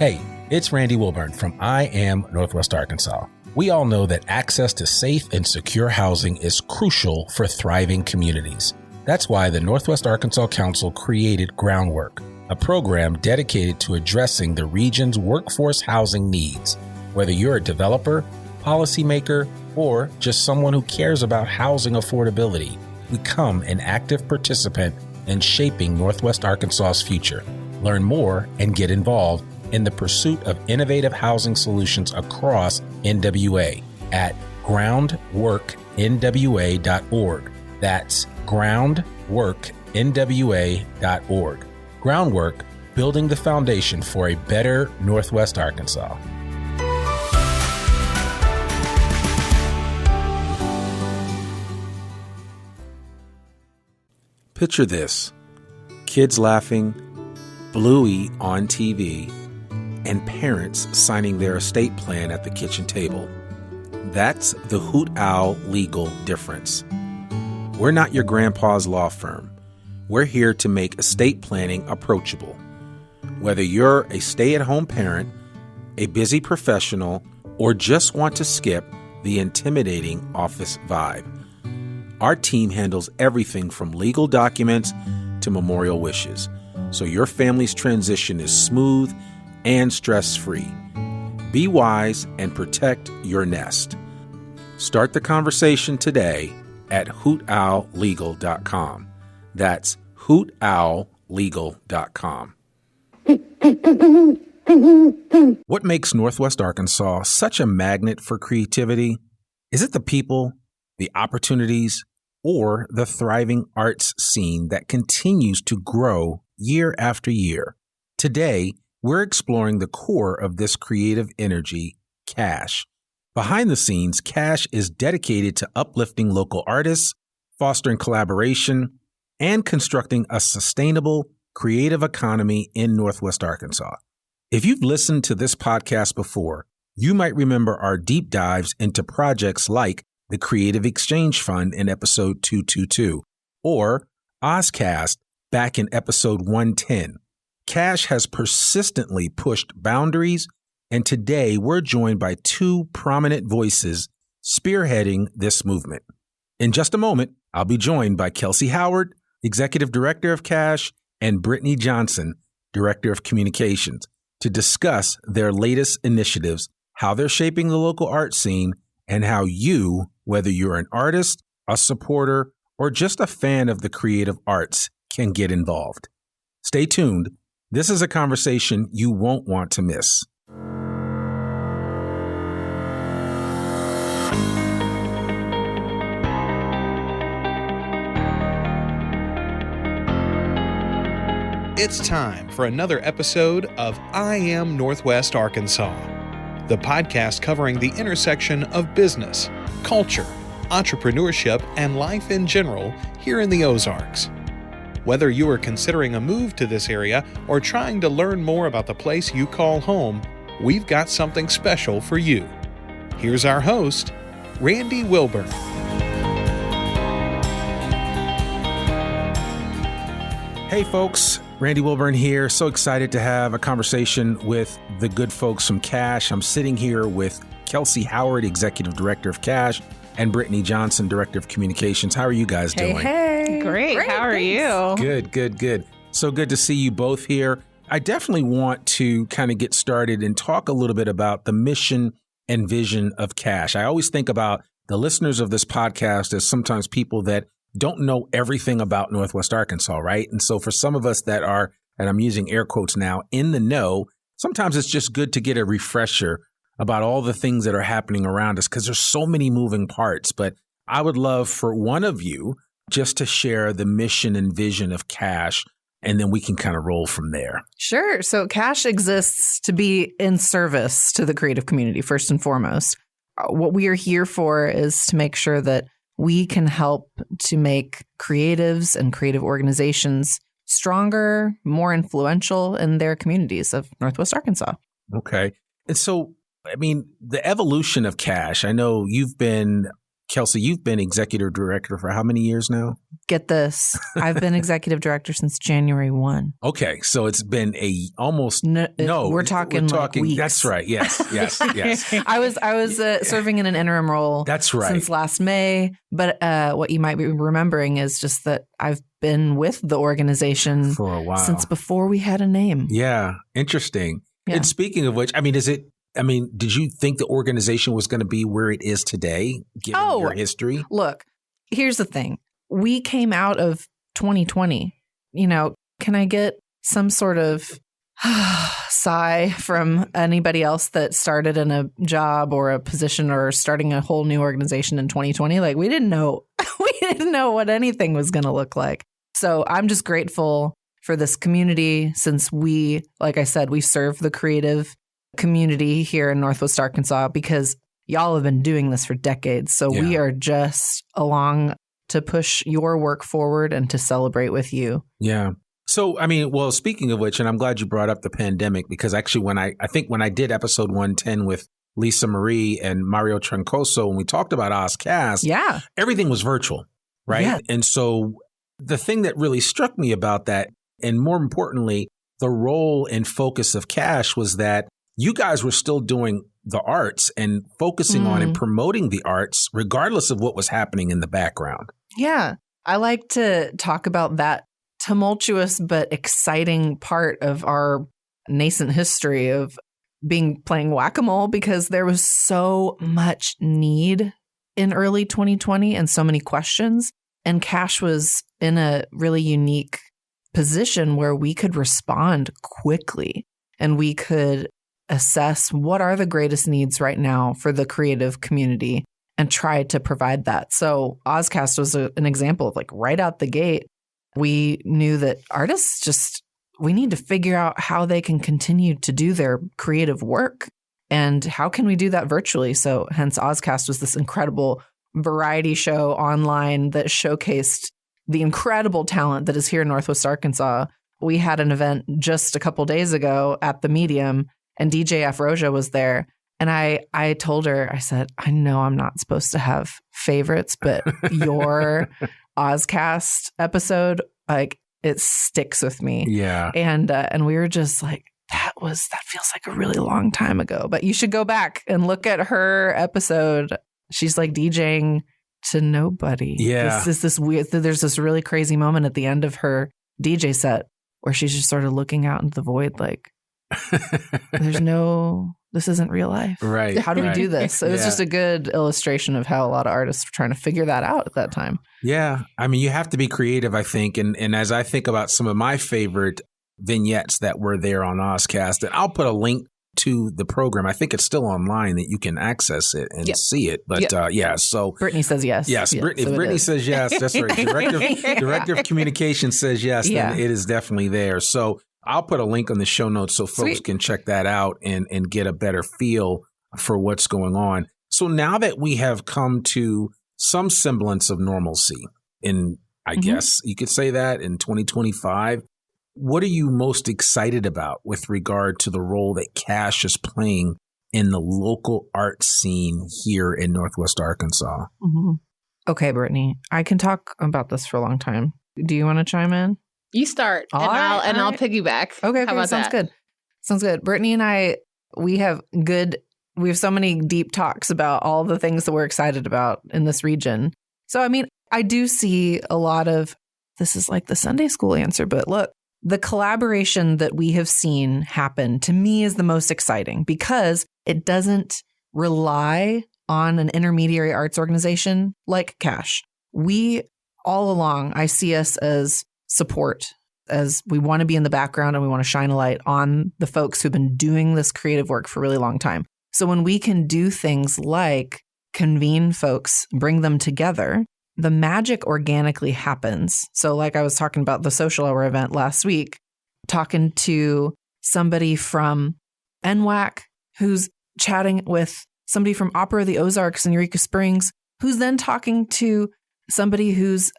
Hey, it's Randy Wilburn from I Am Northwest Arkansas. We all know that access to safe and secure housing is crucial for thriving communities. That's why the Northwest Arkansas Council created Groundwork, a program dedicated to addressing the region's workforce housing needs. Whether you're a developer, policymaker, or just someone who cares about housing affordability, become an active participant in shaping Northwest Arkansas's future. Learn more and get involved in the pursuit of innovative housing solutions across NWA at groundworknwa.org. That's groundworknwa.org. Groundwork, building the foundation for a better Northwest Arkansas. Picture this: kids laughing, Bluey on TV, and parents signing their estate plan at the kitchen table. That's the Hoot Owl legal difference. We're not your grandpa's law firm. We're here to make estate planning approachable. Whether you're a stay-at-home parent, a busy professional, or just want to skip the intimidating office vibe, our team handles everything from legal documents to memorial wishes, so your family's transition is smooth and stress-free. Be wise and protect your nest. Start the conversation today at hootowllegal.com. That's hootowllegal.com. What makes Northwest Arkansas such a magnet for creativity? Is it the people, the opportunities, or the thriving arts scene that continues to grow year after year? Today, we're exploring the core of this creative energy, Cash. Behind the scenes, Cash is dedicated to uplifting local artists, fostering collaboration, and constructing a sustainable, creative economy in Northwest Arkansas. If you've listened to this podcast before, you might remember our deep dives into projects like the Creative Exchange Fund in episode 222, or Ozcast back in episode 110. Cash has persistently pushed boundaries, and today we're joined by two prominent voices spearheading this movement. In just a moment, I'll be joined by Kelsey Howard, Executive Director of Cash, and Brittany Johnson, Director of Communications, to discuss their latest initiatives, how they're shaping the local art scene, and how you, whether you're an artist, a supporter, or just a fan of the creative arts, can get involved. Stay tuned. This is a conversation you won't want to miss. It's time for another episode of I Am Northwest Arkansas, the podcast covering the intersection of business, culture, entrepreneurship, and life in general here in the Ozarks. Whether you are considering a move to this area or trying to learn more about the place you call home, we've got something special for you. Here's our host, Randy Wilburn. Hey folks, Randy Wilburn here. So excited to have a conversation with the good folks from Cash. I'm sitting here with Kelsey Howard, Executive Director of Cash, and Brittany Johnson, Director of Communications. How are you guys doing? Hey. Great. How are you? Good. So good to see you both here. I definitely want to kind of get started and talk a little bit about the mission and vision of Cash. I always think about the listeners of this podcast as sometimes people that don't know everything about Northwest Arkansas, right? And so for some of us that are, and I'm using air quotes now, in the know, sometimes it's just good to get a refresher about all the things that are happening around us because there's so many moving parts. But I would love for one of you just to share the mission and vision of Cash, and then we can kind of roll from there. Sure. So Cash exists to be in service to the creative community, first and foremost. What we are here for is to make sure that we can help to make creatives and creative organizations stronger, more influential in their communities of Northwest Arkansas. Okay. And so, I mean, the evolution of Cash, I know you've been Kelsey, you've been executive director for how many years now? Get this. I've been executive director since January 1. Okay. So it's been almost. No, we're talking like weeks. That's right. Yes. I was serving in an interim role. That's right. Since last May. But what you might be remembering is just that I've been with the organization for a while, since before we had a name. Yeah. Interesting. Yeah. And speaking of which, did you think the organization was going to be where it is today, given your history? Look, here's the thing. We came out of 2020. Can I get some sort of sigh from anybody else that started in a job or a position or starting a whole new organization in 2020? Like, we didn't know what anything was going to look like. So I'm just grateful for this community, since we, like I said, we serve the creative community here in Northwest Arkansas, because y'all have been doing this for decades. So we are just along to push your work forward and to celebrate with you. Yeah. So, speaking of which, and I'm glad you brought up the pandemic, because actually when I did episode 110 with Lisa Marie and Mario Troncoso, when we talked about OzCast, everything was virtual, right? Yeah. And so the thing that really struck me about that, and more importantly, the role and focus of Cash, was that you guys were still doing the arts and focusing on and promoting the arts, regardless of what was happening in the background. Yeah. I like to talk about that tumultuous but exciting part of our nascent history of playing whack-a-mole, because there was so much need in early 2020 and so many questions. And Cash was in a really unique position where we could respond quickly and we could assess what are the greatest needs right now for the creative community and try to provide that. So OzCast was an example of, like, right out the gate, we knew that artists we need to figure out how they can continue to do their creative work, and how can we do that virtually. So hence OzCast was this incredible variety show online that showcased the incredible talent that is here in Northwest Arkansas. We had an event just a couple days ago at the Medium, and DJ Afrosia was there. And I told her, I said, I know I'm not supposed to have favorites, but your OzCast episode, like, it sticks with me. Yeah. And we were just like, that feels like a really long time ago. But you should go back and look at her episode. She's like DJing to nobody. Yeah. This weird, there's this really crazy moment at the end of her DJ set where she's just sort of looking out into the void, like, this isn't real life. Right. How do we do this? So it's just a good illustration of how a lot of artists were trying to figure that out at that time. Yeah. You have to be creative, I think. And as I think about some of my favorite vignettes that were there on OzCast, and I'll put a link to the program. I think it's still online that you can access it and see it. But so Brittany says yes. Yes. Yeah, Brittany, if Brittany says yes, that's right. Director of Communications says yes, then it is definitely there. So I'll put a link on the show notes so folks can check that out and get a better feel for what's going on. So now that we have come to some semblance of normalcy in, I guess you could say that, in 2025, what are you most excited about with regard to the role that Cash is playing in the local art scene here in Northwest Arkansas? Mm-hmm. Okay, Brittany, I can talk about this for a long time. Do you want to chime in? You start, I'll piggyback. Okay, How about sounds that? good. Sounds good. Brittany and I, we have so many deep talks about all the things that we're excited about in this region. So, I do see a lot of, this is like the Sunday school answer, but look, the collaboration that we have seen happen to me is the most exciting, because it doesn't rely on an intermediary arts organization like Cash. We, all along, I see us as support, as we want to be in the background and we want to shine a light on the folks who've been doing this creative work for a really long time. So when we can do things like convene folks, bring them together, the magic organically happens. So like I was talking about the social hour event last week, talking to somebody from NWAC who's chatting with somebody from Opera of the Ozarks in Eureka Springs, who's then talking to somebody who's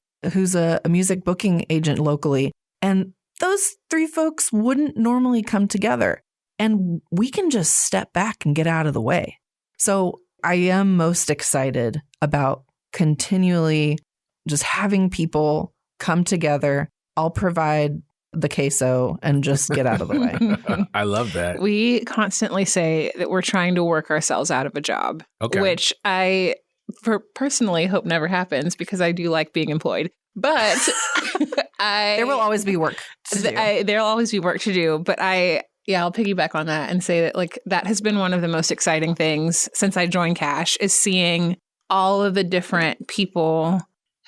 a music booking agent locally. And those three folks wouldn't normally come together. And we can just step back and get out of the way. So I am most excited about continually just having people come together. I'll provide the queso and just get out of the way. I love that. We constantly say that we're trying to work ourselves out of a job, which I personally hope never happens because I do like being employed. But there will always be work to do. There'll always be work to do. But I'll piggyback on that and say that like that has been one of the most exciting things since I joined Cash is seeing all of the different people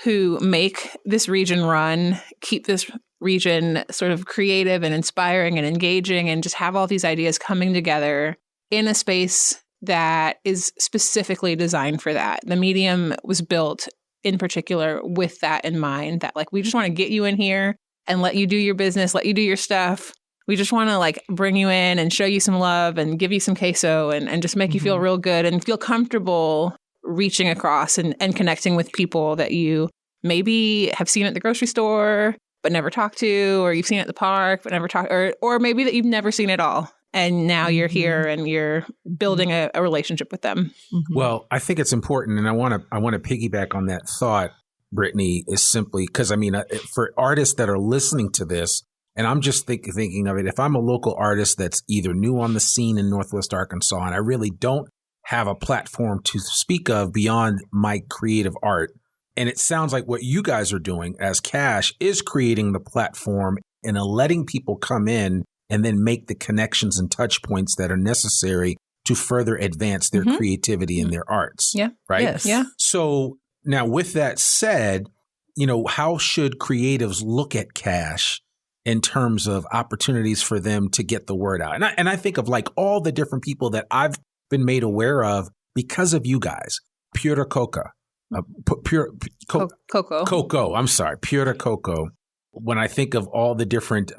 who make this region run, keep this region sort of creative and inspiring and engaging, and just have all these ideas coming together in a space that is specifically designed for that. The medium was built in particular with that in mind, that like we just want to get you in here and let you do your business, let you do your stuff. We just want to like bring you in and show you some love and give you some queso and just make you feel real good and feel comfortable reaching across and connecting with people that you maybe have seen at the grocery store but never talked to, or you've seen at the park but never talked, or maybe that you've never seen at all. And now you're here and you're building a relationship with them. Well, I think it's important, and I want to piggyback on that thought, Brittany, is simply because, I mean, for artists that are listening to this, and I'm just thinking of it, if I'm a local artist that's either new on the scene in Northwest Arkansas and I really don't have a platform to speak of beyond my creative art, and it sounds like what you guys are doing as Cash is creating the platform and letting people come in and then make the connections and touch points that are necessary to further advance their creativity and their arts. Yeah. Right? Yes. Yeah. So now with that said, how should creatives look at Cash in terms of opportunities for them to get the word out? And I think of like all the different people that I've been made aware of because of you guys. Pure Coco. Coco. I'm sorry. Pure Coco. When I think of all the different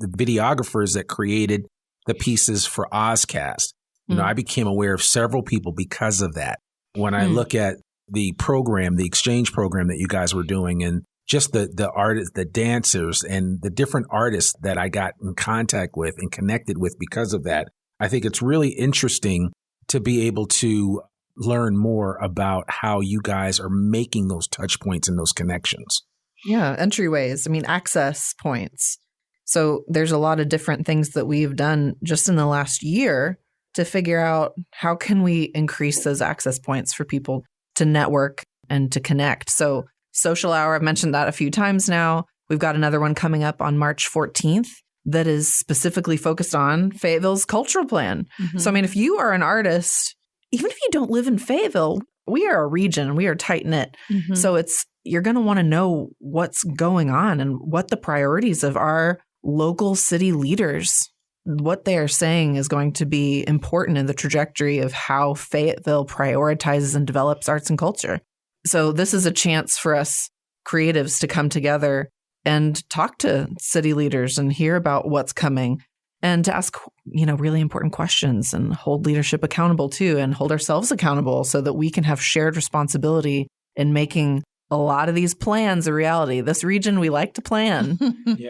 the videographers that created the pieces for Ozcast, I became aware of several people because of that. When I look at the program, the exchange program that you guys were doing, and just the artists, the dancers, and the different artists that I got in contact with and connected with because of that, I think it's really interesting to be able to learn more about how you guys are making those touch points and those connections. Yeah, entryways. I mean, access points. So there's a lot of different things that we've done just in the last year to figure out how can we increase those access points for people to network and to connect. So Social Hour, I've mentioned that a few times now. We've got another one coming up on March 14th that is specifically focused on Fayetteville's cultural plan. So, I mean, if you are an artist, even if you don't live in Fayetteville, we are a region, we are tight knit. So you're going to want to know what's going on and what the priorities of our local city leaders, what they are saying is going to be important in the trajectory of how Fayetteville prioritizes and develops arts and culture. So this is a chance for us creatives to come together and talk to city leaders and hear about what's coming and to ask, really important questions and hold leadership accountable too, and hold ourselves accountable so that we can have shared responsibility in making a lot of these plans a reality. This region, we like to plan.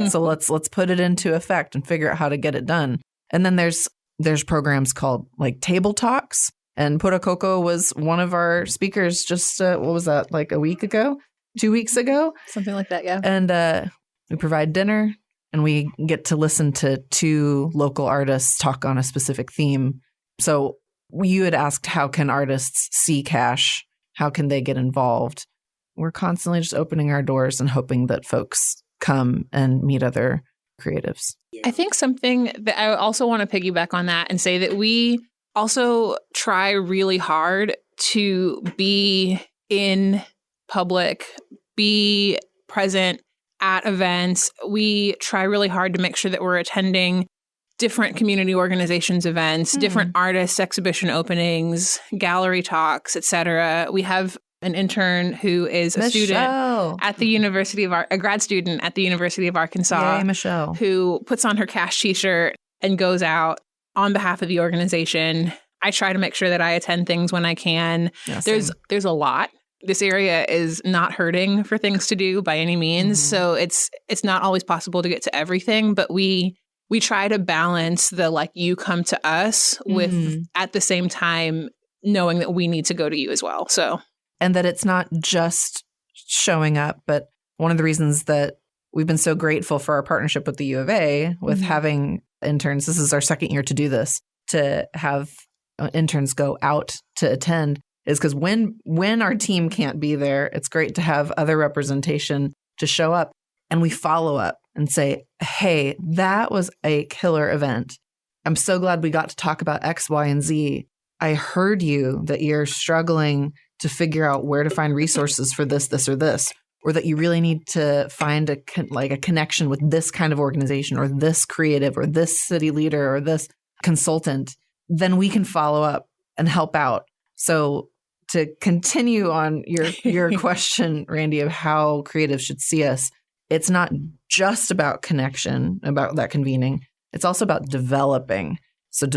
So let's put it into effect and figure out how to get it done. And then there's programs called like Table Talks. And Pura Coco was one of our speakers just, what was that, like a week ago? 2 weeks ago? Something like that, yeah. And we provide dinner and we get to listen to 2 local artists talk on a specific theme. So you had asked, how can artists see Cash? How can they get involved? We're constantly just opening our doors and hoping that folks come and meet other creatives. I think something that I also want to piggyback on that and say that we also try really hard to be in public, be present at events. We try really hard to make sure that we're attending different community organizations events, different artists, exhibition openings, gallery talks, etc. We have an intern who is a student at the University of a grad student at the University of Arkansas. Yay, Michelle. Who puts on her Cash t-shirt and goes out on behalf of the organization. I try to make sure that I attend things when I can. Yeah, there's a lot. This area is not hurting for things to do by any means. So it's not always possible to get to everything, but we try to balance the like you come to us with at the same time knowing that we need to go to you as well. So and that it's not just showing up. But one of the reasons that we've been so grateful for our partnership with the U of A, with having interns, this is our second year to do this, to have interns go out to attend, is because when our team can't be there, it's great to have other representation to show up, and we follow up and say, hey, that was a killer event. I'm so glad we got to talk about X, Y, and Z. I heard you that you're struggling to figure out where to find resources for this, or this, or that you really need to find a connection with this kind of organization or this creative or this city leader or this consultant. Then we can follow up and help out. So to continue on your question, Randy, of how creatives should see us, it's not just about connection, about that convening. It's also about developing. So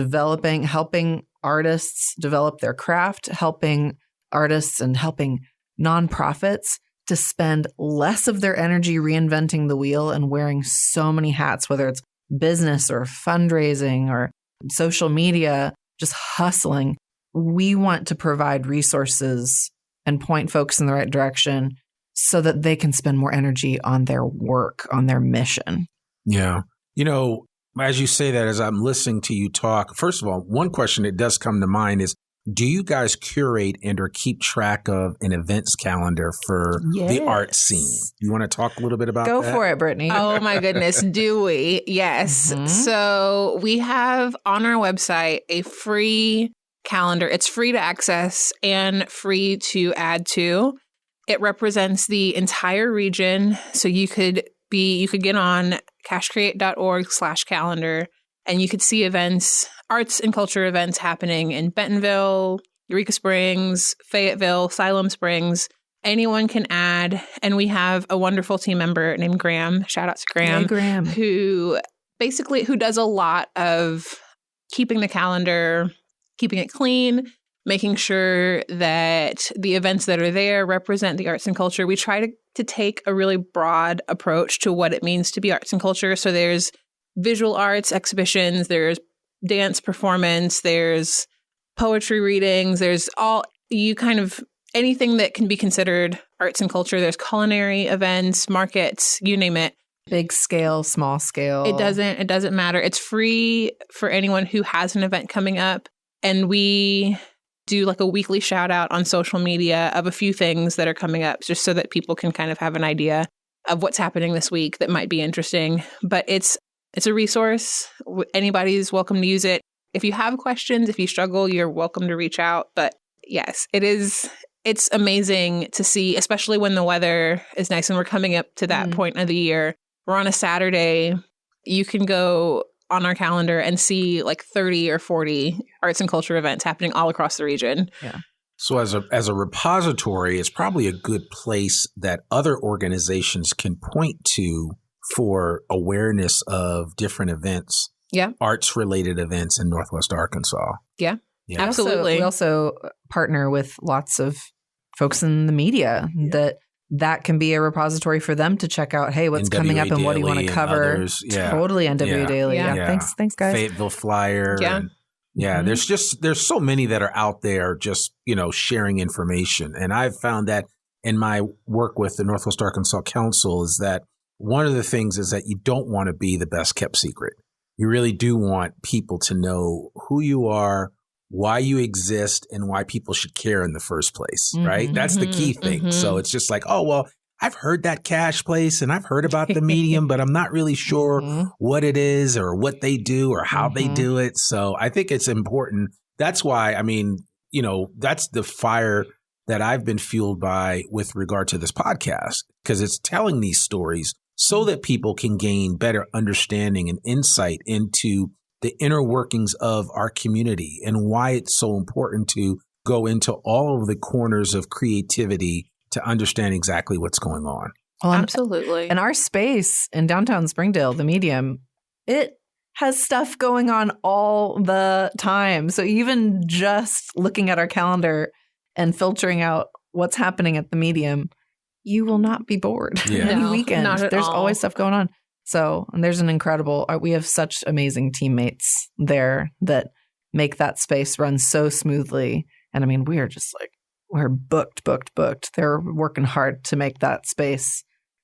helping artists develop their craft, helping artists and helping nonprofits to spend less of their energy reinventing the wheel and wearing so many hats, whether it's business or fundraising or social media, just hustling. We want to provide resources and point folks in the right direction so that they can spend more energy on their work, on their mission. Yeah. As you say that, as I'm listening to you talk, first of all, one question that does come to mind is, do you guys curate and or keep track of an events calendar for the art scene? You want to talk a little bit about that? Go for it, Brittany. Oh my goodness, do we? Yes. Mm-hmm. So we have on our website a free calendar. It's free to access and free to add to. It represents the entire region. So you could get on cashcreate.org/calendar and you could see events, arts and culture events happening in Bentonville, Eureka Springs, Fayetteville, Siloam Springs. Anyone can add. And we have a wonderful team member named Graham. Shout out to Graham. Hey, Graham. Who does a lot of keeping the calendar, keeping it clean, making sure that the events that are there represent the arts and culture. We try to take a really broad approach to what it means to be arts and culture. So there's visual arts exhibitions, there's dance performance, there's poetry readings, there's anything that can be considered arts and culture. There's culinary events, markets, you name it. Big scale, small scale. It doesn't matter. It's free for anyone who has an event coming up. And we do like a weekly shout out on social media of a few things that are coming up, just so that people can kind of have an idea of what's happening this week that might be interesting. But it's a resource. Anybody's welcome to use it. If you have questions, if you struggle, you're welcome to reach out. But yes, it's amazing to see, especially when the weather is nice and we're coming up to that point of the year. We're on a Saturday. You can go on our calendar and see like 30 or 40 arts and culture events happening all across the region. Yeah. So as a repository, it's probably a good place that other organizations can point to for awareness of different events, arts-related events in Northwest Arkansas. Yeah. Absolutely. We also partner with lots of folks in the media that can be a repository for them to check out, hey, what's coming up and what do you want to cover? Others, Totally, NWA Daily. Yeah. Thanks, guys. Fayetteville Flyer. Yeah. There's so many that are out there just, sharing information. And I've found that in my work with the Northwest Arkansas Council is that one of the things is that you don't want to be the best kept secret. You really do want people to know who you are, why you exist, and why people should care in the first place, right? That's the key thing. So it's just like, oh, well, I've heard that cash place and I've heard about the medium, but I'm not really sure what it is or what they do or how they do it. So I think it's important. That's why, that's the fire that I've been fueled by with regard to this podcast, because it's telling these stories so that people can gain better understanding and insight into the inner workings of our community and why it's so important to go into all of the corners of creativity to understand exactly what's going on. Well, absolutely. And our space in downtown Springdale, the Medium, it has stuff going on all the time. So even just looking at our calendar and filtering out what's happening at the Medium, you will not be bored any weekend. There's always stuff going on. So, and there's we have such amazing teammates there that make that space run so smoothly. And we are just like we're booked. They're working hard to make that space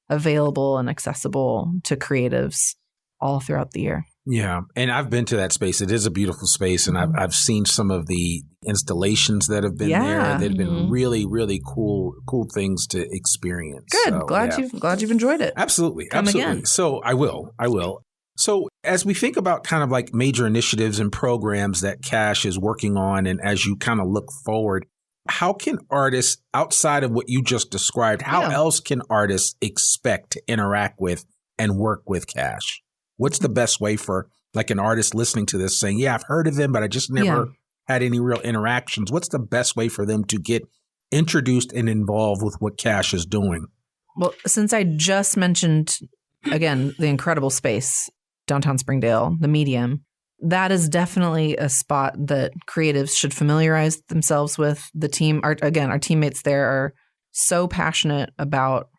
available and accessible to creatives all throughout the year. Yeah. And I've been to that space. It is a beautiful space. And I've seen some of the installations that have been there. They've been really, really cool things to experience. Good. So, glad you've enjoyed it. Absolutely. Come again. So I will. So as we think about kind of like major initiatives and programs that Cash is working on, and as you kind of look forward, how can artists, outside of what you just described, how else can artists expect to interact with and work with Cash? What's the best way for like an artist listening to this saying, yeah, I've heard of them, but I just never had any real interactions? What's the best way for them to get introduced and involved with what Cash is doing? Well, since I just mentioned, again, the incredible space, downtown Springdale, the Medium, that is definitely a spot that creatives should familiarize themselves with. The team, our teammates there are so passionate about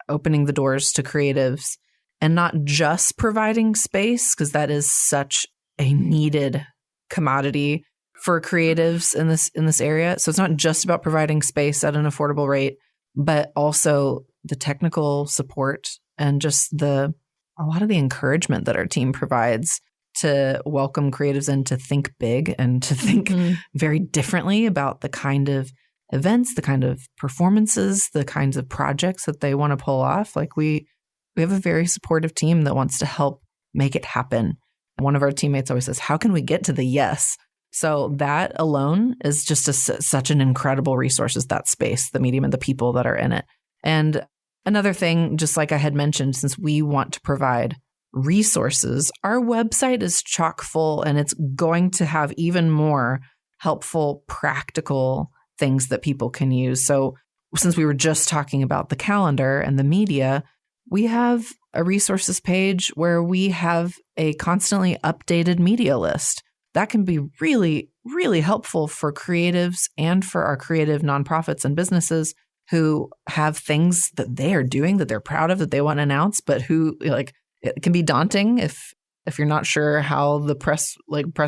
opening the doors to creatives and not just providing space, because that is such a needed commodity for creatives in this area. So it's not just about providing space at an affordable rate, but also the technical support and just a lot of the encouragement that our team provides to welcome creatives in to think big and to think very differently about the kind of events, the kind of performances, the kinds of projects that they want to pull off. Like we have a very supportive team that wants to help make it happen. One of our teammates always says, how can we get to the yes? So that alone is just such an incredible resource, is that space, the Medium, and the people that are in it. And another thing, just like I had mentioned, since we want to provide resources, our website is chock full, and it's going to have even more helpful, practical things that people can use. So since we were just talking about the calendar and the media, we have a resources page where we have a constantly updated media list. That can be really, really helpful for creatives and for our creative nonprofits and businesses who have things that they are doing that they're proud of, that they want to announce, but who, like, it can be daunting if you're not sure how the press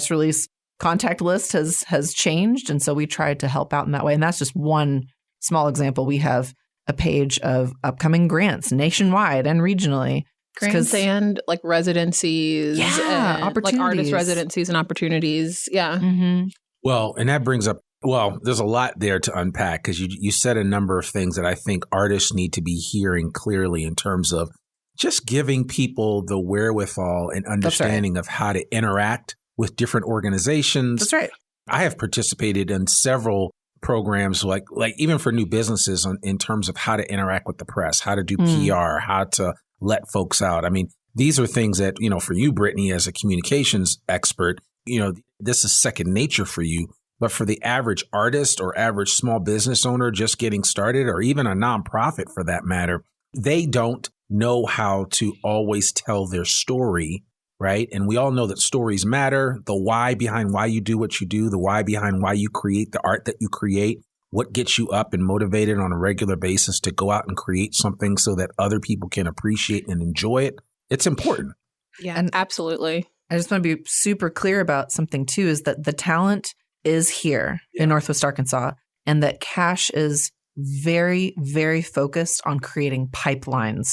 release contact list has changed. And so we tried to help out in that way. And that's just one small example. We have a page of upcoming grants nationwide and regionally. Grants and like residencies, and opportunities. Like artist residencies and opportunities. Yeah. Mm-hmm. Well, and that brings up, there's a lot there to unpack, because you said a number of things that I think artists need to be hearing clearly in terms of just giving people the wherewithal and understanding of how to interact with different organizations. That's right. I have participated in several programs, like even for new businesses, in terms of how to interact with the press, how to do PR, how to let folks out. I mean, these are things that, for you, Brittany, as a communications expert, this is second nature for you. But for the average artist or average small business owner just getting started, or even a nonprofit for that matter, they don't know how to always tell their story, right? And we all know that stories matter. The why behind why you do what you do, the why behind why you create the art that you create, what gets you up and motivated on a regular basis to go out and create something so that other people can appreciate and enjoy it. It's important. Yeah, and absolutely. I just want to be super clear about something too, is that the talent is here in Northwest Arkansas, and that Cash is very, very focused on creating pipelines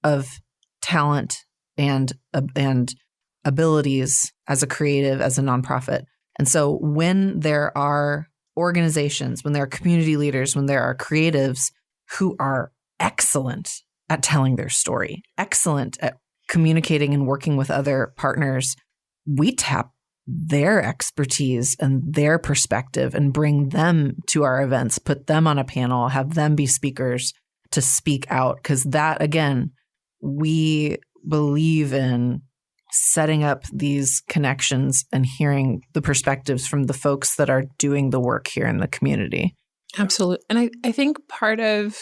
of talent and abilities as a creative, as a nonprofit. And so when there are organizations, when there are community leaders, when there are creatives who are excellent at telling their story, excellent at communicating and working with other partners, we tap their expertise and their perspective and bring them to our events, put them on a panel, have them be speakers to speak out. Because that, again, we believe in setting up these connections and hearing the perspectives from the folks that are doing the work here in the community. Absolutely. And I think part of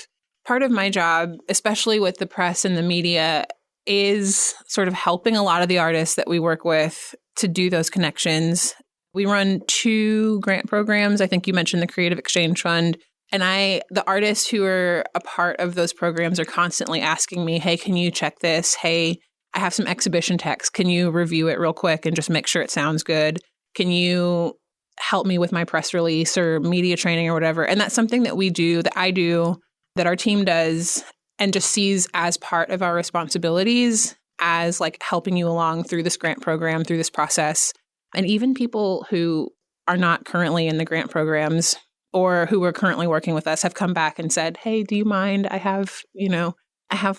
my job, especially with the press and the media, is sort of helping a lot of the artists that we work with to do those connections. We run 2 grant programs. I think you mentioned the Creative Exchange Fund. And the artists who are a part of those programs are constantly asking me, hey, can you check this? Hey, I have some exhibition text. Can you review it real quick and just make sure it sounds good? Can you help me with my press release or media training or whatever. And that's something that we do, that I do, that our team does, and just sees as part of our responsibilities as like helping you along through this grant program, through this process. And even people who are not currently in the grant programs or who are currently working with us have come back and said, hey, do you mind? I have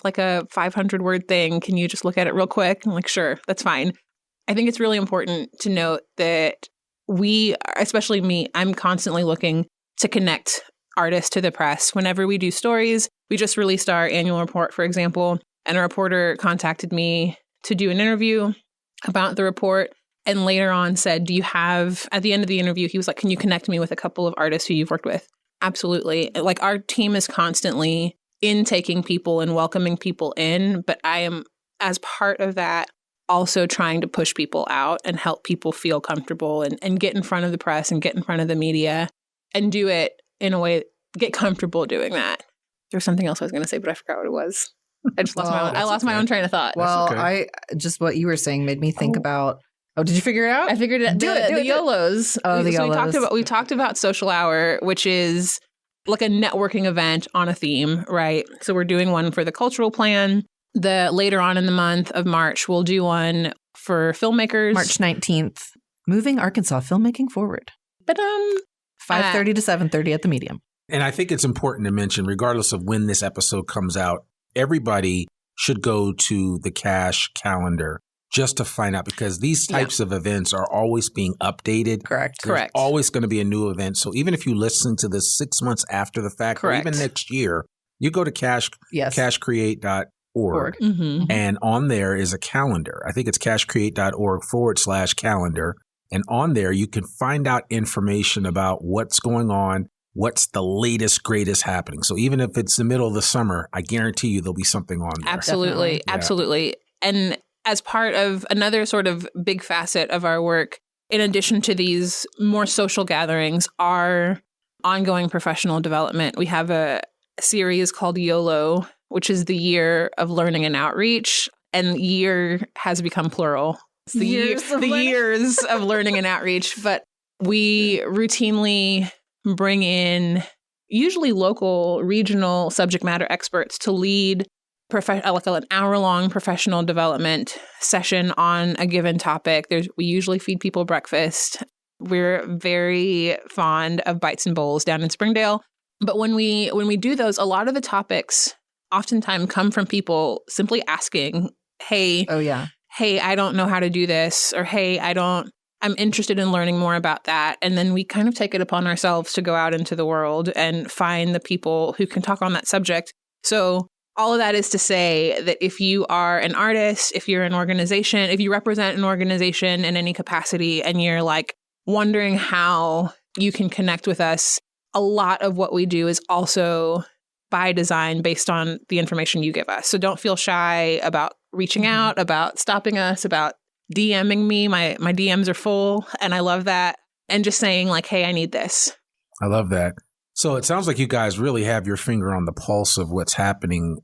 like a 500-word thing. Can you just look at it real quick? I'm like, sure, that's fine. I think it's really important to note that we, especially me, I'm constantly looking to connect artists to the press. Whenever we do stories, we just released our annual report, for example, and a reporter contacted me to do an interview about the report. And later on said, do you have, at the end of the interview, he was like, can you connect me with a couple of artists who you've worked with? Absolutely. Like our team is constantly intaking people and welcoming people in. But I am, as part of that, also trying to push people out and help people feel comfortable and get in front of the press and get in front of the media and do it in a way, get comfortable doing that. There was something else I was going to say, but I forgot what it was. I just lost my own train of thought. Well, just what you were saying made me think about. Oh, did you figure it out? I figured it. Do it. The YOLOs. Oh, the YOLOs. We talked about Social Hour, which is like a networking event on a theme, right? So we're doing one for the cultural plan. Later on in the month of March, we'll do one for filmmakers. March 19th. Moving Arkansas filmmaking forward. But 5:30 to 7:30 at the Medium. And I think it's important to mention, regardless of when this episode comes out, everybody should go to the Cash calendar just to find out, because these types of events are always being updated. Correct. There's always going to be a new event. So even if you listen to this 6 months after the fact, or even next year, you go to cashcreate.org. Mm-hmm. And on there is a calendar. I think it's cashcreate.org/calendar. And on there, you can find out information about what's going on, what's the latest, greatest happening. So even if it's the middle of the summer, I guarantee you there'll be something on there. Absolutely. Yeah. Absolutely. And as part of another sort of big facet of our work, in addition to these more social gatherings, our ongoing professional development. We have a series called YOLO, which is the year of learning and outreach. And year has become plural. It's the years of learning and outreach. But we routinely bring in usually local, regional subject matter experts to lead like an hour-long professional development session on a given topic. We usually feed people breakfast. We're very fond of Bites and Bowls down in Springdale. But when we do those, a lot of the topics oftentimes come from people simply asking, hey, I don't know how to do this, or hey, I'm interested in learning more about that. And then we kind of take it upon ourselves to go out into the world and find the people who can talk on that subject. So all of that is to say that if you are an artist, if you're an organization, if you represent an organization in any capacity and you're like wondering how you can connect with us, a lot of what we do is also by design based on the information you give us. So don't feel shy about reaching out, about stopping us, about DMing me. My DMs are full and I love that. And just saying like, hey, I need this. I love that. So it sounds like you guys really have your finger on the pulse of what's happening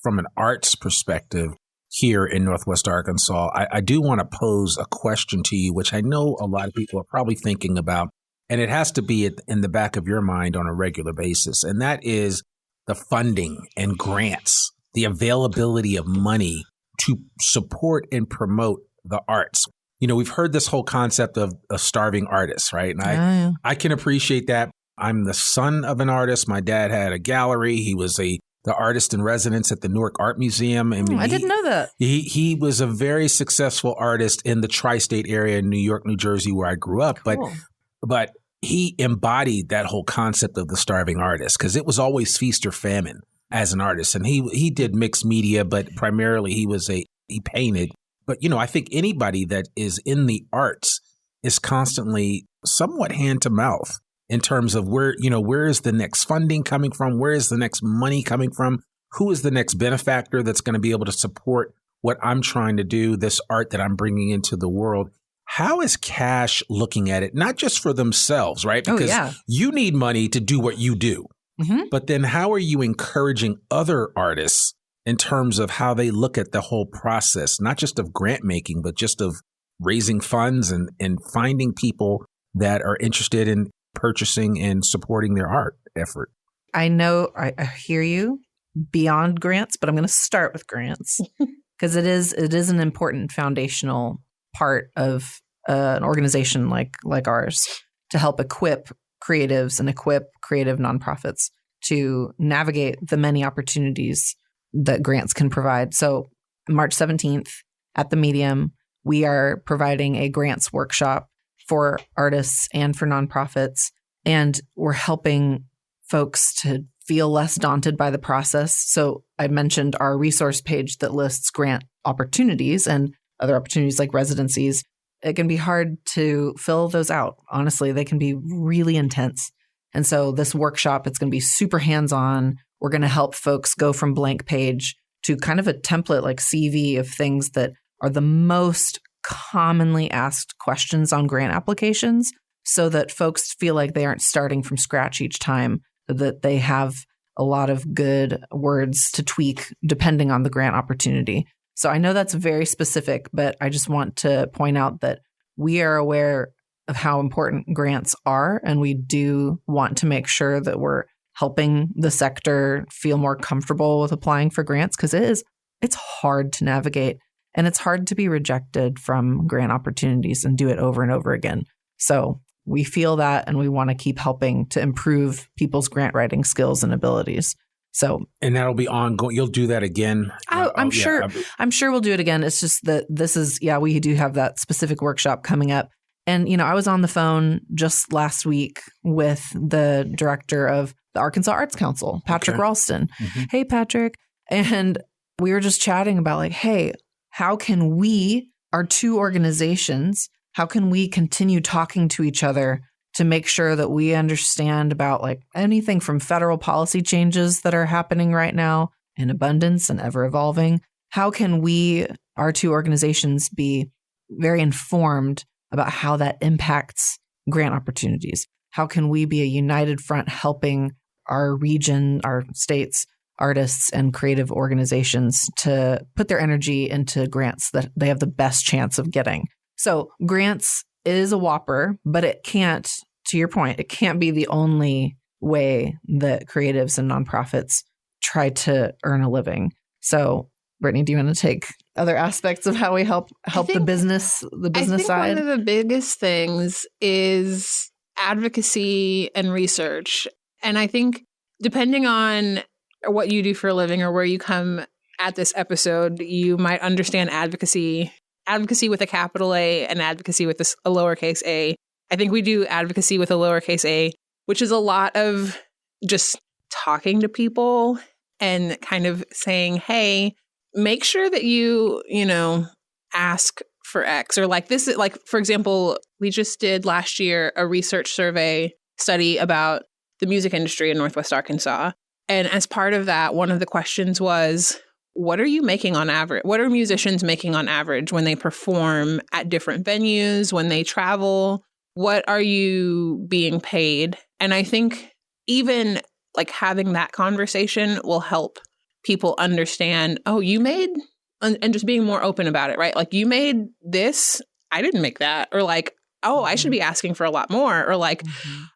from an arts perspective here in Northwest Arkansas. I do want to pose a question to you, which I know a lot of people are probably thinking about, and it has to be in the back of your mind on a regular basis. And that is the funding and grants, the availability of money to support and promote the arts. You know, we've heard this whole concept of a starving artist, right? And I can appreciate that. I'm the son of an artist. My dad had a gallery. He was the artist in residence at the Newark Art Museum. I mean, I didn't know that. He was a very successful artist in the tri-state area in New York, New Jersey, where I grew up. Cool. But he embodied that whole concept of the starving artist, because it was always feast or famine as an artist. And he did mixed media, but primarily he painted. But, you know, I think anybody that is in the arts is constantly somewhat hand to mouth in terms of where is the next funding coming from? Where is the next money coming from? Who is the next benefactor that's going to be able to support what I'm trying to do, this art that I'm bringing into the world? How is Cash looking at it? Not just for themselves, right? Because you need money to do what you do. Mm-hmm. But then how are you encouraging other artists in terms of how they look at the whole process, not just of grant making, but just of raising funds and finding people that are interested in purchasing and supporting their art effort. I know, I hear you beyond grants, but I'm going to start with grants because it is an important foundational part of an organization like ours to help equip creatives and equip creative nonprofits to navigate the many opportunities that grants can provide. So March 17th at the Medium, we are providing a grants workshop for artists and for nonprofits, and we're helping folks to feel less daunted by the process. So I mentioned our resource page that lists grant opportunities and other opportunities like residencies. It can be hard to fill those out. Honestly, they can be really intense. And so this workshop, it's going to be super hands-on. We're going to help folks go from blank page to kind of a template like CV of things that are the most commonly asked questions on grant applications so that folks feel like they aren't starting from scratch each time, that they have a lot of good words to tweak depending on the grant opportunity. So I know that's very specific, but I just want to point out that we are aware of how important grants are, and we do want to make sure that we're helping the sector feel more comfortable with applying for grants because it's hard to navigate and it's hard to be rejected from grant opportunities and do it over and over again. So we feel that, and we want to keep helping to improve people's grant writing skills and abilities. So, and that'll be ongoing. You'll do that again. I'm sure we'll do it again. It's just that we do have that specific workshop coming up. And, I was on the phone just last week with the director of the Arkansas Arts Council, Patrick Ralston. Mm-hmm. Hey, Patrick. And we were just chatting about like, hey, how can we, our two organizations, how can we continue talking to each other to make sure that we understand about like anything from federal policy changes that are happening right now in abundance and ever evolving? How can we, our two organizations, be very informed about how that impacts grant opportunities? How can we be a united front helping our region, our states, artists, and creative organizations to put their energy into grants that they have the best chance of getting? So grants is a whopper, but it can't, to your point, it can't be the only way that creatives and nonprofits try to earn a living. So Brittany, do you want to take other aspects of how we help the business side? One of the biggest things is advocacy and research. And I think depending on what you do for a living or where you come at this episode, you might understand advocacy with a capital A and advocacy with a lowercase a. I think we do advocacy with a lowercase a, which is a lot of just talking to people and kind of saying, hey, make sure that you ask for X, or like this is like, for example, we just did last year a research survey study about the music industry in Northwest Arkansas. And as part of that, one of the questions was, what are you making on average? What are musicians making on average when they perform at different venues, when they travel? What are you being paid? And I think even like having that conversation will help people understand, oh, you made, and just being more open about it, right? Like, you made this, I didn't make that. Or like, oh, I should be asking for a lot more. Or like,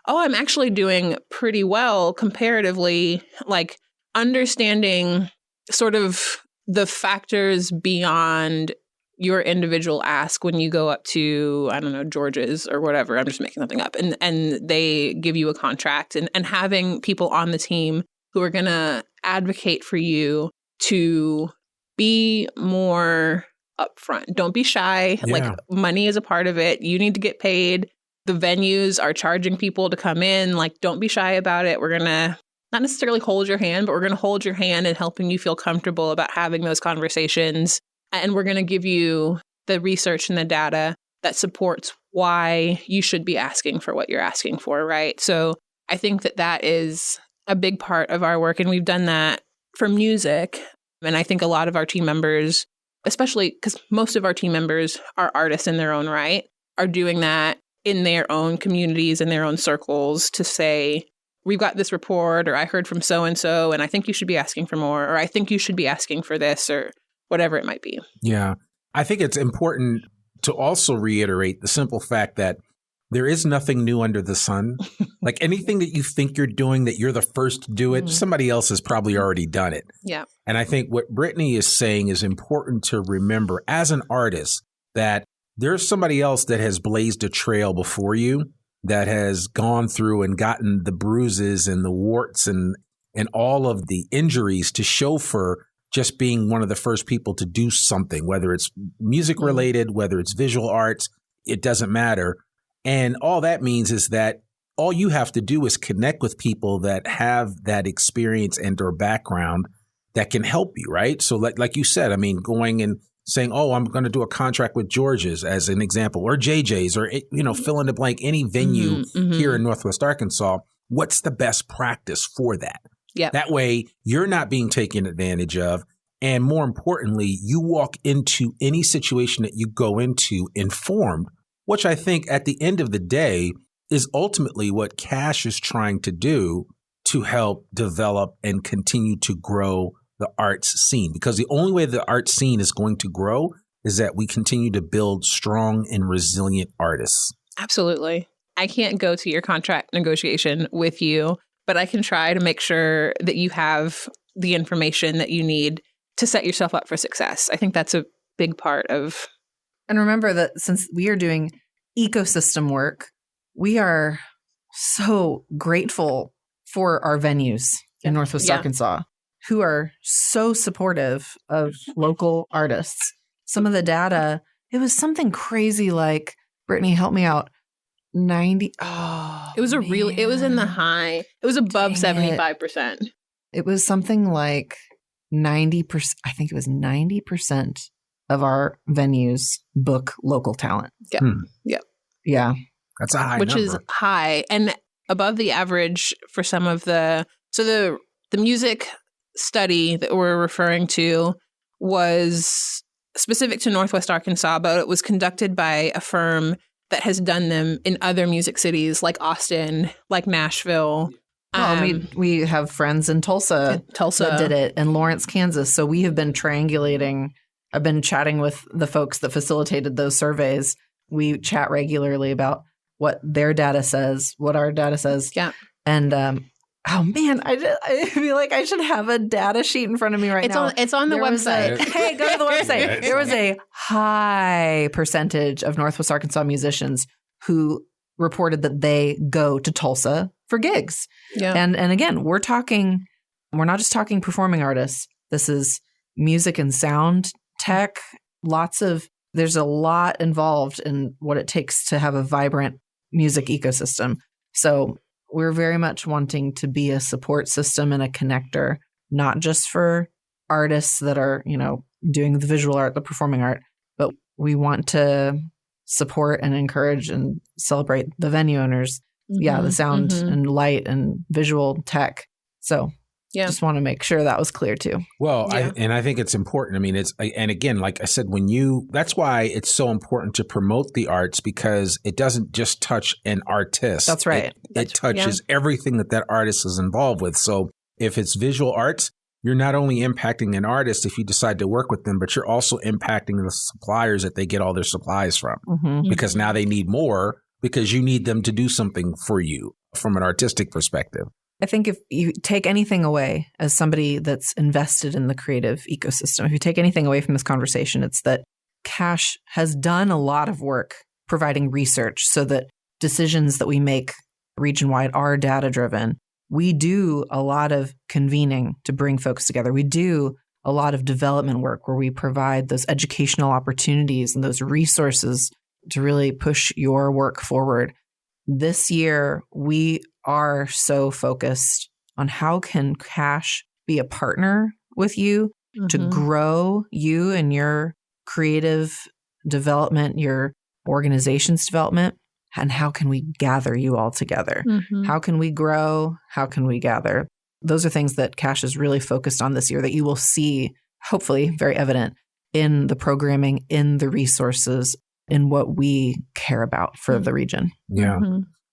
oh, I'm actually doing pretty well comparatively. Like understanding sort of the factors beyond your individual ask when you go up to, I don't know, George's or whatever. I'm just making something up. And they give you a contract, and having people on the team who are going to advocate for you to be more upfront. Don't be shy. Yeah. Like, money is a part of it. You need to get paid. The venues are charging people to come in. Like, don't be shy about it. We're going to not necessarily hold your hand, but we're going to hold your hand in helping you feel comfortable about having those conversations. And we're going to give you the research and the data that supports why you should be asking for what you're asking for, right? So I think that is a big part of our work. And we've done that for music. And I think a lot of our team members, especially because most of our team members are artists in their own right, are doing that in their own communities, in their own circles, to say, we've got this report, or I heard from so-and-so, and I think you should be asking for more, or I think you should be asking for this, or whatever it might be. Yeah. I think it's important to also reiterate the simple fact that there is nothing new under the sun. Like anything that you think you're doing, that you're the first to do it, somebody else has probably already done it. Yeah. And I think what Brittany is saying is important to remember as an artist, that there's somebody else that has blazed a trail before you, that has gone through and gotten the bruises and the warts and all of the injuries to show for just being one of the first people to do something, whether it's music related, whether it's visual arts, it doesn't matter. And all that means is that all you have to do is connect with people that have that experience and or background that can help you, right? So like you said, I mean, going and saying, oh, I'm going to do a contract with George's as an example, or JJ's, or, fill in the blank, any venue here in Northwest Arkansas. What's the best practice for that? Yeah. That way you're not being taken advantage of. And more importantly, you walk into any situation that you go into informed, which I think at the end of the day is ultimately what Cash is trying to do to help develop and continue to grow the arts scene. Because the only way the arts scene is going to grow is that we continue to build strong and resilient artists. Absolutely. I can't go to your contract negotiation with you, but I can try to make sure that you have the information that you need to set yourself up for success. I think that's a big part of. And remember that since we are doing ecosystem work, we are so grateful for our venues in Northwest Arkansas, who are so supportive of local artists. Some of the data, it was something crazy like, Brittany, help me out. 90. Oh, it was it was in the high. It was above 75%. It was something like 90%. I think it was 90% of our venues book local talent. Yeah. Yep. Yeah. That's a high Which number. is high and above the average for some of the music study that we're referring to was specific to Northwest Arkansas, but it was conducted by a firm that has done them in other music cities like Austin, like Nashville. Well, we have friends in Tulsa that did it, and Lawrence, Kansas. So we have been triangulating. I've been chatting with the folks that facilitated those surveys. We chat regularly about what their data says, what our data says. Yeah. And oh man, I feel like I should have a data sheet in front of me now. It's on the website. Hey, go to the website. There was a high percentage of Northwest Arkansas musicians who reported that they go to Tulsa for gigs. Yeah. And again, we're not just talking performing artists. This is music and sound tech. There's a lot involved in what it takes to have a vibrant music ecosystem. So we're very much wanting to be a support system and a connector, not just for artists that are, doing the visual art, the performing art, but we want to support and encourage and celebrate the venue owners. Yeah, the sound and light and visual tech. So just want to make sure that was clear too. Well, I think it's important. I mean, and again, like I said, that's why it's so important to promote the arts, because it doesn't just touch an artist. That's right. It touches everything that artist is involved with. So if it's visual arts, you're not only impacting an artist if you decide to work with them, but you're also impacting the suppliers that they get all their supplies from, because now they need more because you need them to do something for you from an artistic perspective. I think if you take anything away as somebody that's invested in the creative ecosystem, if you take anything away from this conversation, it's that Cash has done a lot of work providing research so that decisions that we make region-wide are data-driven. We do a lot of convening to bring folks together. We do a lot of development work where we provide those educational opportunities and those resources to really push your work forward. This year, we are so focused on how can Cash be a partner with you to grow you and your creative development, your organization's development, and how can we gather you all together? How can we grow? How can we gather? Those are things that Cash is really focused on this year that you will see, hopefully very evident in the programming, in the resources, in what we care about for the region. Yeah.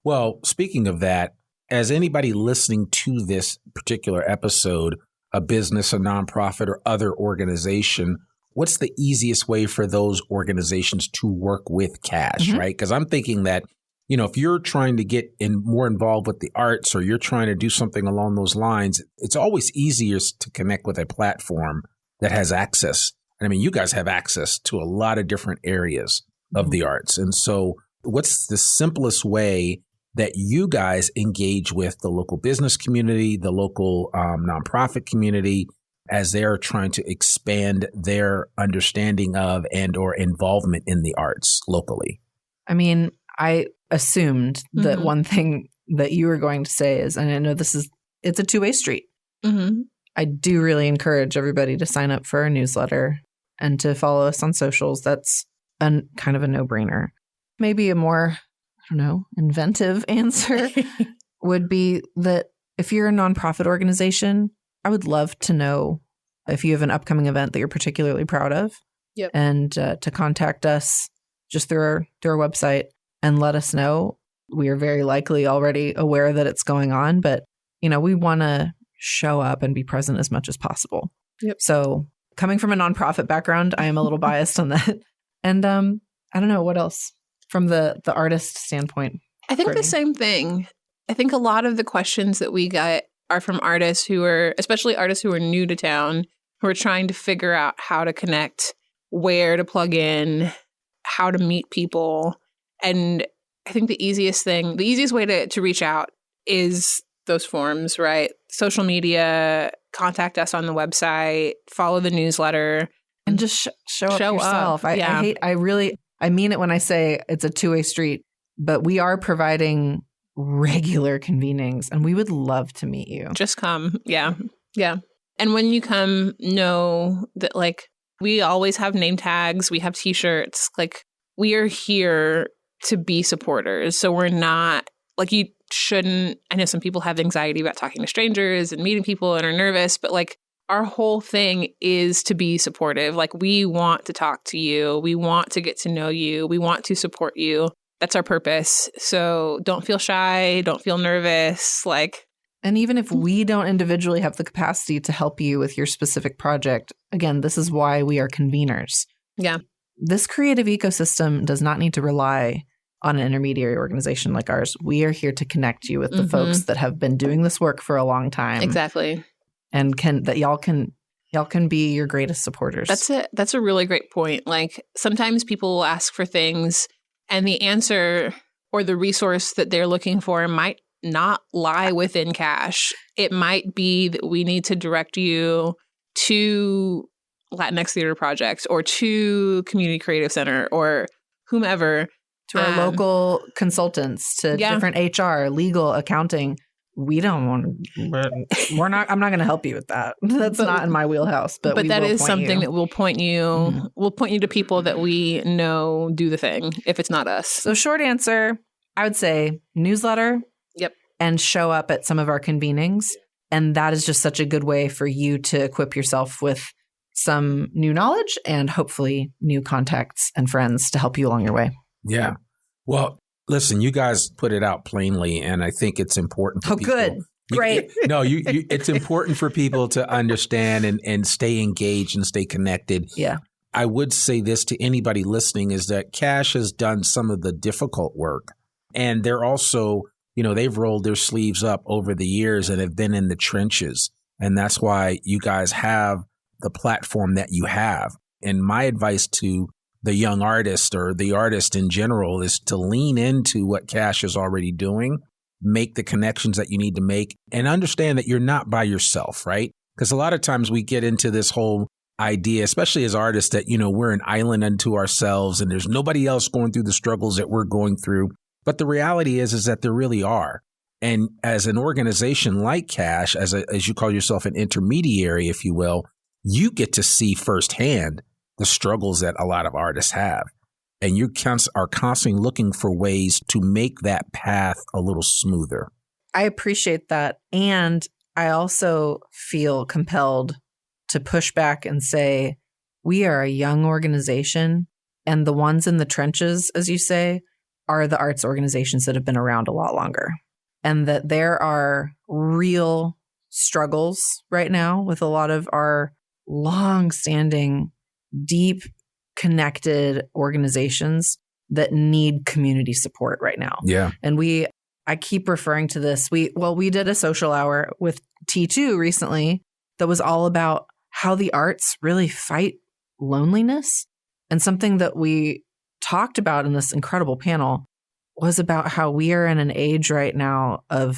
Well, speaking of that, as anybody listening to this particular episode, a business, a nonprofit, or other organization, what's the easiest way for those organizations to work with Cash, right? Because I'm thinking that if you're trying to get more involved with the arts or you're trying to do something along those lines, it's always easier to connect with a platform that has access. I mean, you guys have access to a lot of different areas of the arts. And so what's the simplest way that you guys engage with the local business community, the local nonprofit community, as they're trying to expand their understanding of and or involvement in the arts locally? I mean, I assumed that one thing that you were going to say is, and I know it's a two-way street. I do really encourage everybody to sign up for our newsletter and to follow us on socials. That's kind of a no-brainer. Maybe a more, inventive answer would be that if you're a nonprofit organization, I would love to know if you have an upcoming event that you're particularly proud of. Yep. And to contact us just through our website and let us know. We are very likely already aware that it's going on, but we want to show up and be present as much as possible. Yep. So coming from a nonprofit background, I am a little biased on that. And I don't know what else from the artist standpoint. I think the same thing. I think a lot of the questions that we get are from artists especially artists who are new to town, who are trying to figure out how to connect, where to plug in, how to meet people. And I think the easiest way to reach out is those forms, right? Social media, contact us on the website, follow the newsletter, and just show up yourself. I mean it when I say it's a two-way street, but we are providing regular convenings and we would love to meet you. Just come. Yeah. Yeah. And when you come, know that we always have name tags, we have t-shirts, we are here to be supporters. So we're not you shouldn't. I know some people have anxiety about talking to strangers and meeting people and are nervous, but our whole thing is to be supportive. We want to talk to you. We want to get to know you. We want to support you. That's our purpose. So don't feel shy. Don't feel nervous. And even if we don't individually have the capacity to help you with your specific project, again, this is why we are conveners. Yeah. This creative ecosystem does not need to rely on an intermediary organization like ours. We are here to connect you with the folks that have been doing this work for a long time. Exactly. And y'all can be your greatest supporters. That's a really great point. Sometimes people will ask for things and the answer or the resource that they're looking for might not lie within Cash. It might be that we need to direct you to Latinx Theater Project or to Community Creative Center or whomever. To our local consultants, to different HR, legal, accounting. We don't want to, I'm not going to help you with that. That's not in my wheelhouse, but that is something that will point you, we'll point you to people that we know do the thing if it's not us. So short answer, I would say newsletter. Yep. And show up at some of our convenings. And that is just such a good way for you to equip yourself with some new knowledge and hopefully new contacts and friends to help you along your way. Yeah. Well, listen, you guys put it out plainly, and I think it's important for people. Good. Great. It's important for people to understand and stay engaged and stay connected. Yeah. I would say this to anybody listening is that Cash has done some of the difficult work, and they're also, they've rolled their sleeves up over the years and have been in the trenches. And that's why you guys have the platform that you have. And my advice to the young artist or the artist in general is to lean into what Cash is already doing, make the connections that you need to make, and understand that you're not by yourself, right? Because a lot of times we get into this whole idea, especially as artists, that, we're an island unto ourselves and there's nobody else going through the struggles that we're going through. But the reality is that there really are. And as an organization like Cash, as you call yourself an intermediary, if you will, you get to see firsthand the struggles that a lot of artists have. And you are constantly looking for ways to make that path a little smoother. I appreciate that. And I also feel compelled to push back and say, we are a young organization, and the ones in the trenches, as you say, are the arts organizations that have been around a lot longer. And that there are real struggles right now with a lot of our long-standing, deep, connected organizations that need community support right now. Yeah. And I keep referring to this. We did a social hour with T2 recently that was all about how the arts really fight loneliness. And something that we talked about in this incredible panel was about how we are in an age right now of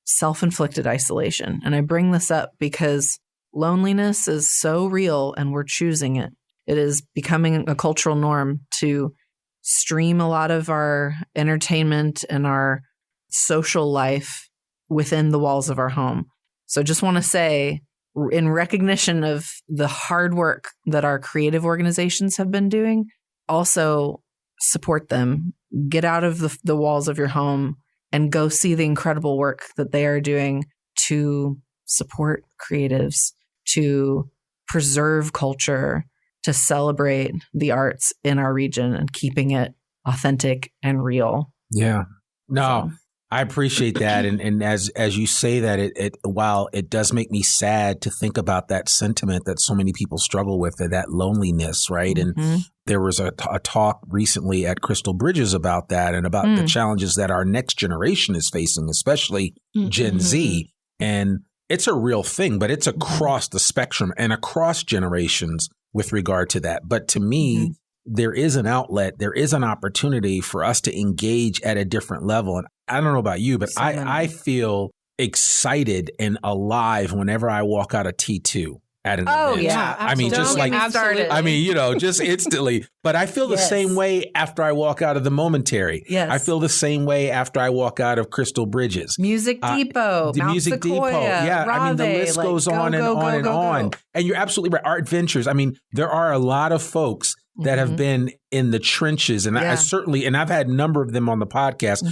self-inflicted isolation. And I bring this up because loneliness is so real and we're choosing it. It is becoming a cultural norm to stream a lot of our entertainment and our social life within the walls of our home. So just want to say, in recognition of the hard work that our creative organizations have been doing, also support them. Get out of the walls of your home and go see the incredible work that they are doing to support creatives, to preserve culture, to celebrate the arts in our region and keeping it authentic and real. Yeah. No, so. I appreciate that. And as you say that, it while it does make me sad to think about that sentiment that so many people struggle with, that loneliness, right? Mm-hmm. And there was a talk recently at Crystal Bridges about that and about the challenges that our next generation is facing, especially Gen Z. And it's a real thing, but it's across the spectrum and across generations with regard to that. But to me, there is an outlet, there is an opportunity for us to engage at a different level. And I don't know about you, but I feel excited and alive whenever I walk out of T2 at an event. Oh, yeah. I mean, just like, I mean, you know, just instantly. But I feel the same way after I walk out of the Momentary. Yes. I feel the same way after I walk out of Crystal Bridges. Music Depot, the Mount Music Sequoia, Depot. Yeah, Rave, I mean, the list goes on and on and on. And you're absolutely right. Art Ventures. I mean, there are a lot of folks that have been in the trenches. And I certainly, and I've had a number of them on the podcast.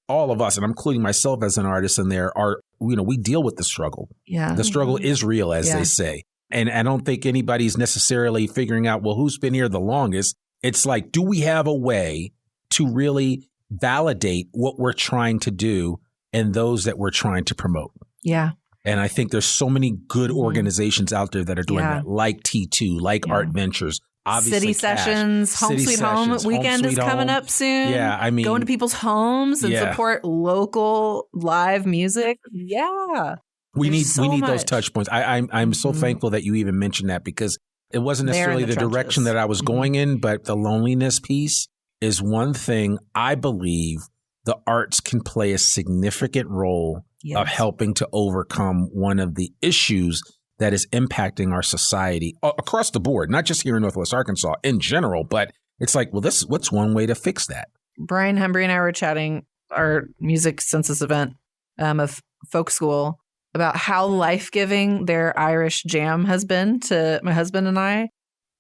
All of us, and I'm including myself as an artist in there, are, you know, we deal with the struggle. Yeah. The struggle is real, as they say. And I don't think anybody's necessarily figuring out, well, who's been here the longest? It's like, do we have a way to really validate what we're trying to do and those that we're trying to promote? Yeah. And I think there's so many good organizations out there that are doing that, like T2, like Art Ventures. Obviously, City Sessions, Home Sweet Home weekend is coming up soon. Yeah, I mean, going to people's homes and support local live music. Yeah, we need those touch points. I'm so thankful that you even mentioned that, because it wasn't necessarily the direction that I was going in, but the loneliness piece is one thing I believe the arts can play a significant role of helping to overcome one of the issues that is impacting our society across the board, not just here in Northwest Arkansas in general, but it's like, well, what's one way to fix that? Brian Hembry and I were chatting our music census event of folk school about how life-giving their Irish jam has been to my husband and I.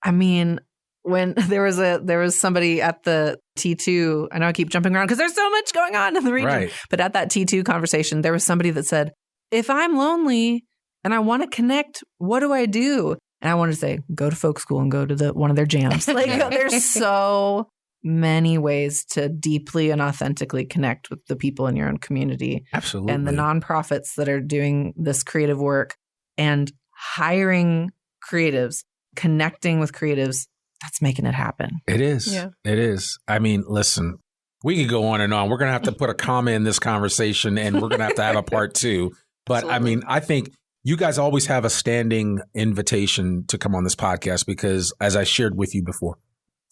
I mean, when there was somebody at the T2, I know I keep jumping around because there's so much going on in the region, but at that T2 conversation, there was somebody that said, if I'm lonely and I want to connect, what do I do? And I wanted to say, go to folk school and go to one of their jams. Like, there's so many ways to deeply and authentically connect with the people in your own community. Absolutely. And the nonprofits that are doing this creative work and hiring creatives, connecting with creatives, that's making it happen. It is. Yeah. It is. I mean, listen, we could go on and on. We're going to have to put a comma in this conversation, and we're going to have a part two. But absolutely. I mean, I think you guys always have a standing invitation to come on this podcast because, as I shared with you before,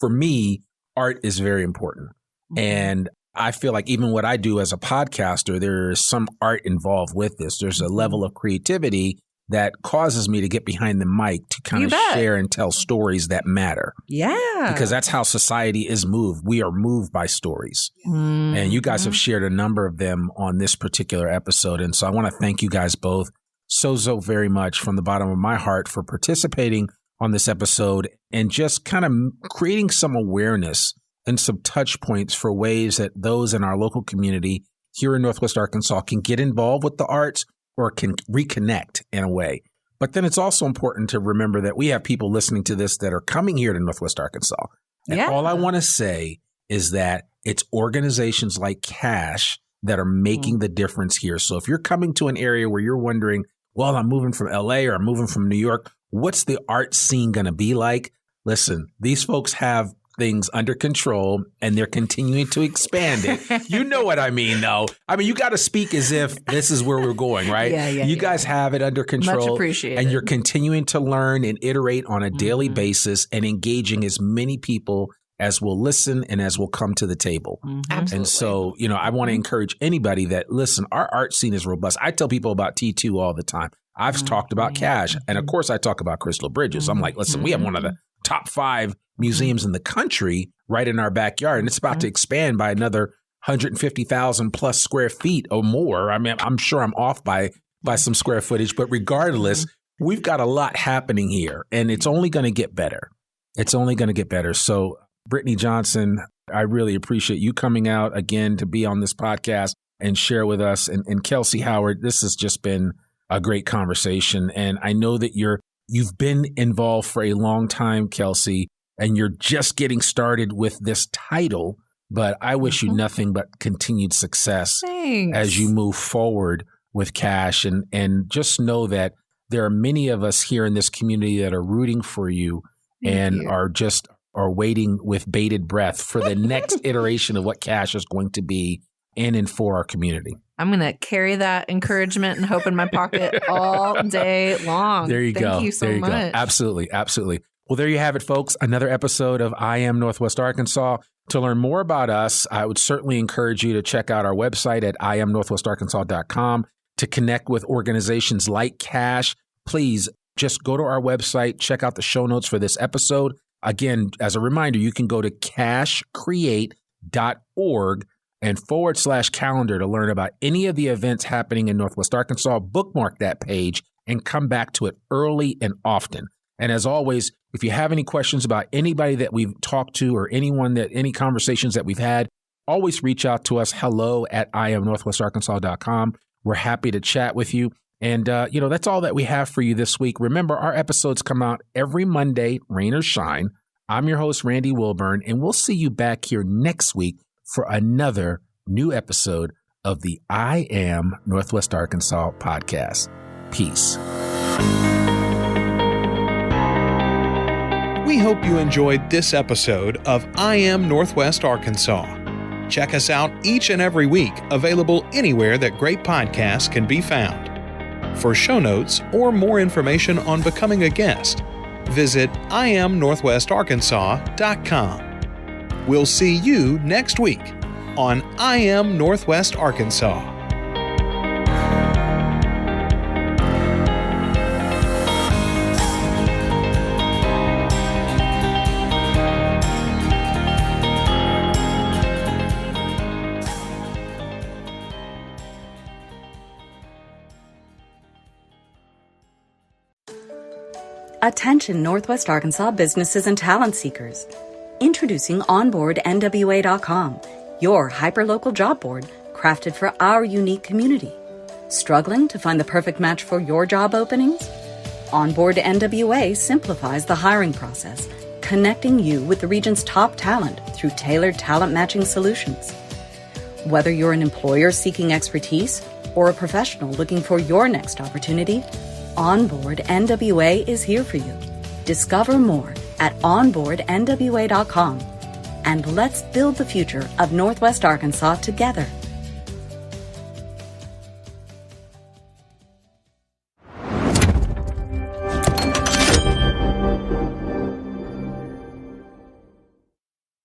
for me, art is very important. And I feel like even what I do as a podcaster, there is some art involved with this. There's a level of creativity that causes me to get behind the mic to kind of share and tell stories that matter. Yeah. Because that's how society is moved. We are moved by stories. And you guys have shared a number of them on this particular episode. And so I want to thank you guys both so very much from the bottom of my heart for participating on this episode and just kind of creating some awareness and some touch points for ways that those in our local community here in Northwest Arkansas can get involved with the arts or can reconnect in a way. But then it's also important to remember that we have people listening to this that are coming here to Northwest Arkansas. And all I want to say is that it's organizations like Cash that are making the difference here. So if you're coming to an area where you're wondering, well, I'm moving from LA or I'm moving from New York, what's the art scene going to be like? Listen, these folks have things under control and they're continuing to expand it. You know what I mean, though. I mean, you got to speak as if this is where we're going, right? You guys have it under control. Much appreciated. And you're continuing to learn and iterate on a daily basis and engaging as many people as will listen and as will come to the table. Absolutely. And so, I want to encourage anybody that, listen, our art scene is robust. I tell people about T2 all the time. I've talked about Cash. And of course, I talk about Crystal Bridges. I'm like, listen, we have one of the top 5 museums in the country right in our backyard. And it's about to expand by another 150,000 plus square feet or more. I mean, I'm sure I'm off by some square footage, but regardless, we've got a lot happening here and it's only going to get better. It's only going to get better. So Brittany Johnson, I really appreciate you coming out again to be on this podcast and share with us. And Kelsey Howard, this has just been a great conversation. And I know that you've been involved for a long time, Kelsey, and you're just getting started with this title. But I wish you nothing but continued success as you move forward with Cash. And just know that there are many of us here in this community that are rooting for you and are waiting with bated breath for the next iteration of what Cash is going to be in and for our community. I'm going to carry that encouragement and hope in my pocket all day long. There you go. Thank you so much. Absolutely. Absolutely. Well, there you have it, folks. Another episode of I Am Northwest Arkansas. To learn more about us, I would certainly encourage you to check out our website at iamnorthwestarkansas.com. To connect with organizations like Cash, please just go to our website, check out the show notes for this episode. Again, as a reminder, you can go to cashcreate.org and /calendar to learn about any of the events happening in Northwest Arkansas. Bookmark that page and come back to it early and often. And as always, if you have any questions about anybody that we've talked to or any conversations that we've had, always reach out to us, hello@iamnorthwestarkansas.com. We're happy to chat with you. And, that's all that we have for you this week. Remember, our episodes come out every Monday, rain or shine. I'm your host, Randy Wilburn, and we'll see you back here next week for another new episode of the I Am Northwest Arkansas podcast. Peace. We hope you enjoyed this episode of I Am Northwest Arkansas. Check us out each and every week, available anywhere that great podcasts can be found. For show notes or more information on becoming a guest, visit iamnorthwestarkansas.com. We'll see you next week on I Am Northwest Arkansas. Attention Northwest Arkansas businesses and talent seekers. Introducing OnboardNWA.com, your hyperlocal job board crafted for our unique community. Struggling to find the perfect match for your job openings? Onboard NWA simplifies the hiring process, connecting you with the region's top talent through tailored talent matching solutions. Whether you're an employer seeking expertise or a professional looking for your next opportunity, Onboard NWA is here for you. Discover more at onboardnwa.com, and let's build the future of Northwest Arkansas together.